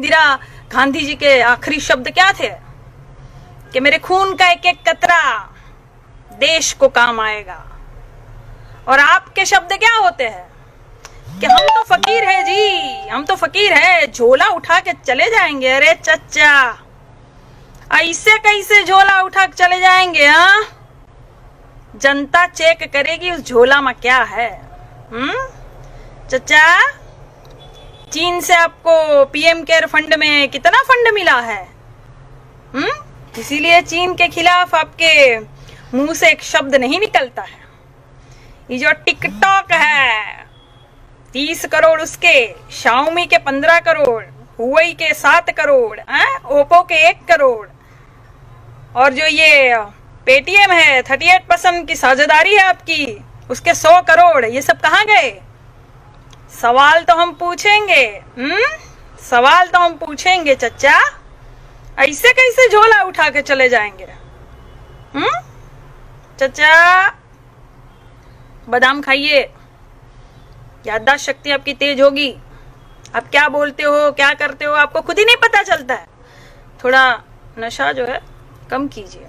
इंदिरा गांधी जी के आखिरी शब्द क्या थे कि मेरे खून का एक एक कतरा देश को काम आएगा। और आपके शब्द क्या होते हैं कि हम तो फकीर है जी, हम तो फकीर है, झोला उठा के चले जाएंगे। अरे चच्चा, ऐसे कैसे झोला उठा के चले जाएंगे? हाँ, जनता चेक करेगी उस झोला में क्या है। चच्चा, चीन से आपको पीएम केयर फंड में कितना फंड मिला है? इसीलिए चीन के खिलाफ आपके मुंह से एक शब्द नहीं निकलता है। ये जो टिकटॉक है 30 करोड़ उसके, शाओमी के 15 करोड़, हुआई के 7 करोड़, ओप्पो के 1 करोड़, और जो ये पेटीएम है 38% की साझेदारी है आपकी, उसके 100 करोड़, ये सब कहाँ गए? सवाल तो हम पूछेंगे, सवाल तो हम पूछेंगे चच्चा। ऐसे कैसे झोला उठा के चले जाएंगे? चच्चा, बादाम खाइए, याददाश्त शक्ति आपकी तेज होगी। आप क्या बोलते हो, क्या करते हो, आपको खुद ही नहीं पता चलता है। थोड़ा नशा जो है कम कीजिए।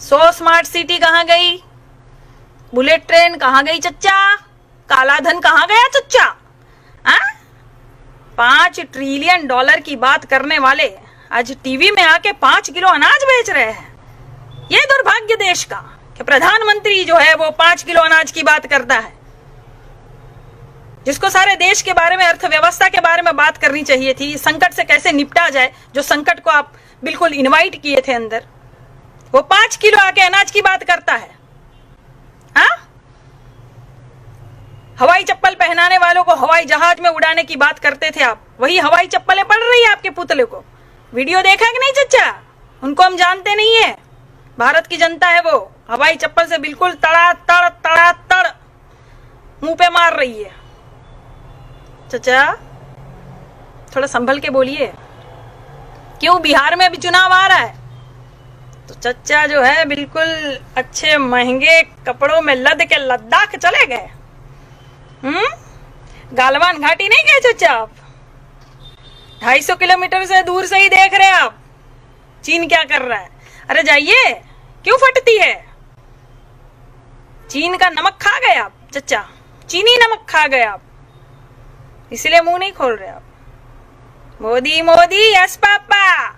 100 स्मार्ट सिटी कहाँ गई? बुलेट ट्रेन कहाँ गई चच्चा? काला धन कहाँ गया चच्चा? 5 ट्रिलियन डॉलर की बात करने वाले आज टीवी में आके 5 किलो अनाज बेच रहे हैं। ये दुर्भाग्य देश का कि प्रधानमंत्री जो है वो 5 किलो अनाज की बात करता है, जिसको सारे देश के बारे में, अर्थव्यवस्था के बारे में बात करनी चाहिए थी, संकट से कैसे निपटा जाए, जो संकट को आप बिल्कुल इनवाइट किए थे अंदर, वो 5 किलो आके अनाज की बात करता है। हवाई चप्पल पहनाने वालों को हवाई जहाज में उड़ाने की बात करते थे आप, वही हवाई चप्पलें पड़ रही है आपके पुतले को। वीडियो देखा कि नहीं चच्चा? उनको हम जानते नहीं है, भारत की जनता है वो, हवाई चप्पल से बिल्कुल तड़ा तड़ मुंह पे मार रही है। चचा, थोड़ा संभल के बोलिए। क्यों, बिहार में अभी चुनाव आ रहा है तो चचा जो है बिल्कुल अच्छे महंगे कपड़ों में लद के लद्दाख चले गए। गालवान घाटी नहीं गए चचा आप? 250 किलोमीटर से दूर से ही देख रहे आप चीन क्या कर रहा है। अरे जाइए, क्यों फटती है? चीन का नमक खा गए आप चचा, चीनी नमक खा गए आप, इसलिए मुंह नहीं खोल रहे आप। Modi Modi, yes papa,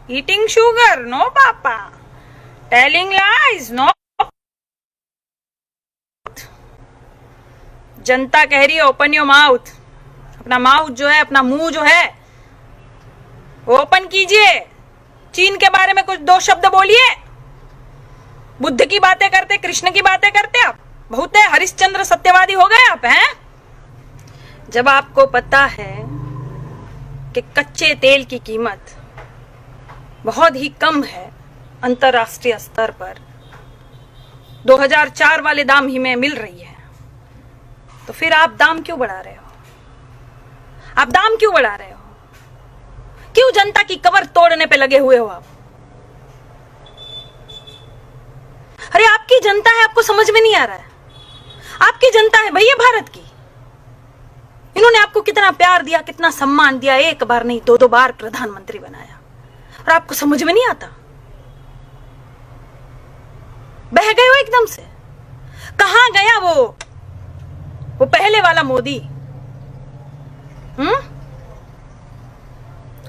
eating sugar, no papa, telling lies, no. जनता कह रही है ओपन योर माउथ। अपना माउथ जो है, अपना मुंह जो है वो ओपन कीजिए। चीन के बारे में कुछ 2 शब्द बोलिए। बुद्ध की बातें करते, कृष्ण की बातें करते आप, बहुत है, हरिश्चंद्र सत्यवादी हो गए आप हैं। जब आपको पता है कि कच्चे तेल की कीमत बहुत ही कम है अंतरराष्ट्रीय स्तर पर, 2004 वाले दाम ही में मिल रही है, तो फिर आप दाम क्यों बढ़ा रहे हो? आप दाम क्यों बढ़ा रहे हो? क्यों जनता की कबर तोड़ने पे लगे हुए हो आप? अरे आपकी जनता है, आपको समझ में नहीं आ रहा है? आपकी जनता है भैया भारत की। इन्होंने आपको कितना प्यार दिया, कितना सम्मान दिया, 1 बार नहीं 2-2 बार प्रधानमंत्री बनाया, और आपको समझ में नहीं आता? बह गए हो एकदम से। कहां गया वो पहले वाला मोदी?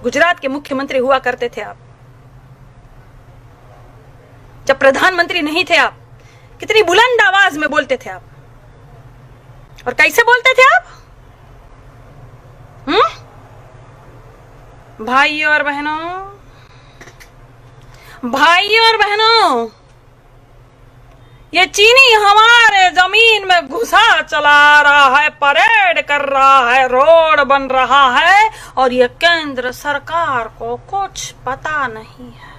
गुजरात के मुख्यमंत्री हुआ करते थे आप, जब प्रधानमंत्री नहीं थे आप, कितनी बुलंद आवाज में बोलते थे आप, और कैसे बोलते थे आप? भाइयों और बहनों, ये चीनी हमारे जमीन में घुसा चला रहा है, परेड कर रहा है, रोड बन रहा है, और ये केंद्र सरकार को कुछ पता नहीं है।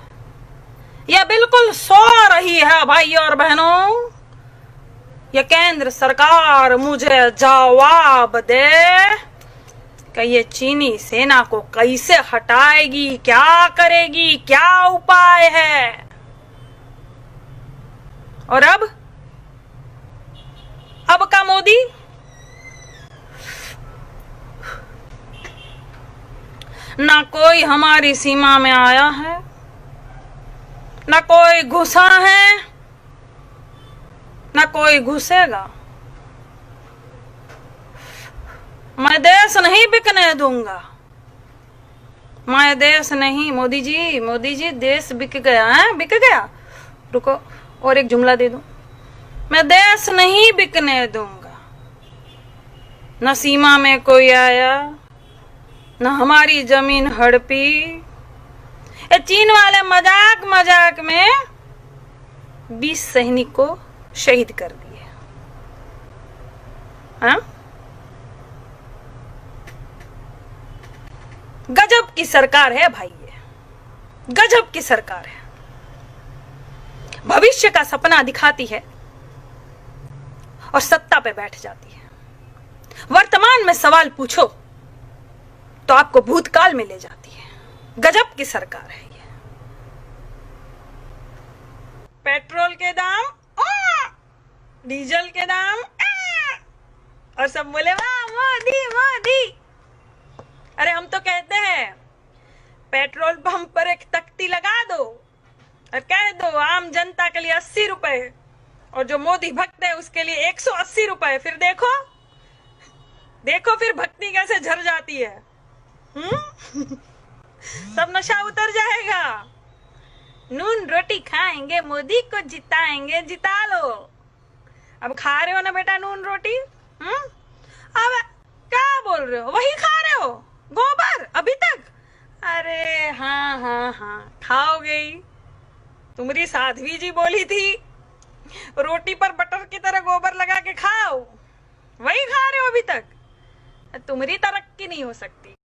ये बिल्कुल सो रही है भाइयों और बहनों। ये केंद्र सरकार मुझे जवाब दे कि ये चीनी सेना को कैसे हटाएगी, क्या करेगी, क्या उपाय है। और अब का मोदी ना कोई हमारी सीमा में आया है, ना कोई घुसा है, ना कोई घुसेगा। मैं देश नहीं बिकने दूंगा, मैं देश नहीं। मोदी जी देश बिक गया है, बिक गया। रुको और एक जुमला दे दूं, मैं देश नहीं बिकने दूंगा। न सीमा में कोई आया, न हमारी जमीन हड़पी। ये चीन वाले मजाक मजाक में 20 सैनिक को शहीद कर दिए। हाँ, गजब की सरकार है भाई, ये गजब की सरकार है। भविष्य का सपना दिखाती है और सत्ता पे बैठ जाती है। वर्तमान में सवाल पूछो तो आपको भूतकाल में ले जाती है। गजब की सरकार है ये। पेट्रोल के दाम, डीजल के दाम, और सब बोले वाह मोदी मोदी। अरे हम तो कहते हैं पेट्रोल पंप पर एक तख्ती लगा दो और कह दो आम जनता के लिए 80 रुपए और जो मोदी भक्त है उसके लिए 180 रुपए। फिर देखो देखो फिर भक्ति कैसे झर जाती है। सब नशा उतर जाएगा। नून रोटी खाएंगे, मोदी को जिताएंगे, जिता लो। अब खा रहे हो ना बेटा नून रोटी? अब क्या बोल रहे हो? वही खा रहे हो गोबर अभी तक? अरे हाँ हाँ हाँ खाओगे ही। तुम्हारी साध्वी जी बोली थी रोटी पर बटर की तरह गोबर लगा के खाओ, वही खा रहे हो अभी तक। तुम्हारी तरक्की नहीं हो सकती।